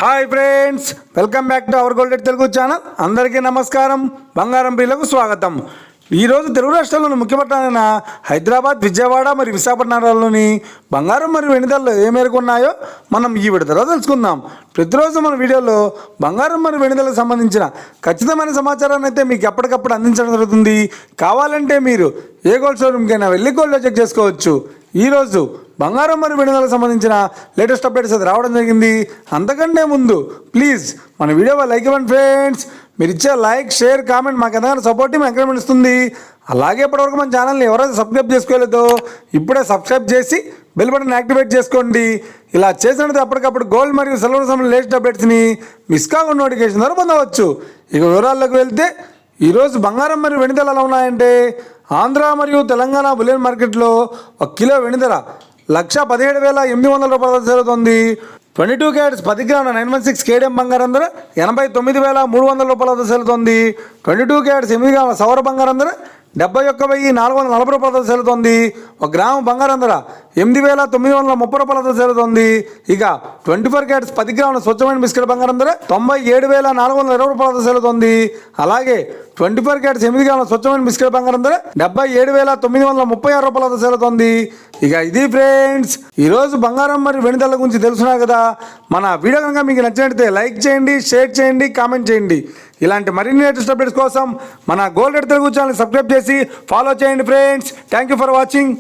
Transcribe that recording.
Hi friends, welcome back to our golden Telugu channel. అందరికీ నమస్కారం. బంగారం ప్రియులకు స్వాగతం. ఈరోజు తెలుగు రాష్ట్రాల్లోని ముఖ్య పట్టణాలైన హైదరాబాద్, విజయవాడ మరియు విశాఖపట్నాలలోని బంగారం మరియు వెండి ధరలు ఏ మేరకు ఉన్నాయో మనం ఈ విడతలో తెలుసుకుందాం. ప్రతిరోజు మన వీడియోలో బంగారం మరియు వెండి ధరలకు సంబంధించిన ఖచ్చితమైన సమాచారాన్ని అయితే మీకు ఎప్పటికప్పుడు అందించడం జరుగుతుంది. కావాలంటే మీరు ఏ గోల్డ్ షోరూమ్కైనా వెళ్ళి గోల్డ్లో చెక్ చేసుకోవచ్చు. ఈరోజు బంగారం మరియు వెండి ధరలకు సంబంధించిన లేటెస్ట్ అప్డేట్స్ అయితే రావడం జరిగింది. అంతకంటే ముందు ప్లీజ్ మన వీడియో లైక్ ఇవ్వండి ఫ్రెండ్స్. మీరు ఇచ్చే లైక్, షేర్, కామెంట్ మాకు ఎంతగానో సపోర్టివ్ ఎంకరేజ్మెంట్ ఇస్తుంది. అలాగే ఇప్పటివరకు మన ఛానల్ని ఎవరైతే సబ్స్క్రైబ్ చేసుకోలేదో ఇప్పుడే సబ్స్క్రైబ్ చేసి బెల్ బటన్ యాక్టివేట్ చేసుకోండి. ఇలా చేసినట్టు అప్పటికప్పుడు గోల్డ్ మరియు సిల్వర్ సంబంధించిన లేటెస్ట్ అప్డేట్స్ని మిస్ కాకుండా నోటిఫికేషన్ ద్వారా పొందవచ్చు. ఇక వివరాల్లోకి వెళ్తే ఈరోజు బంగారం మరియు వెండి ధరలు ఎలా ఉన్నాయంటే, ఆంధ్ర మరియు తెలంగాణ బులియన్ మార్కెట్లో 1 కిలో వెండి ధర 1,17,800 రూపాయల జరుగుతుంది. 22 క్యారెట్స్ 10 గ్రాముల 916 కేడిఎం బంగారం ధర 89,300 రూపాయల సెలుతోంది. 22 క్యారెట్స్ 8 గ్రాముల సౌర బంగారం ధర 71,440 రూపాయలతో సెలుతోంది. 1 గ్రాము బంగారం ధర 8,930 రూపాయలతో సెలుతోంది. ఇక 24 క్యారెట్స్ 10 గ్రాముల స్వచ్ఛమైన బిస్కెట్ బంగారం ధర 97,420 రూపాయలతో సెలుతోంది. అలాగే 24 క్యారెట్స్ 8 గ్రాముల స్వచ్ఛమైన బిస్కెట్ బంగారం ధర 77,936 రూపాయలతో సెలుతోంది. ఇక ఇది ఫ్రెండ్స్ ఈరోజు బంగారం మరియు వెండి ధరల గురించి తెలుసుకున్నారు కదా. మన వీడియో కనుక మీకు నచ్చినట్లయితే లైక్ చేయండి, షేర్ చేయండి, కామెంట్ చేయండి. ఇలాంటి మరిన్ని లేటెస్ట్ అప్డేట్స్ కోసం మన గోల్డెడ్ తెలుగు ఛానల్ సబ్స్క్రైబ్ చేసి ఫాలో చేయండి friends. Thank you for watching.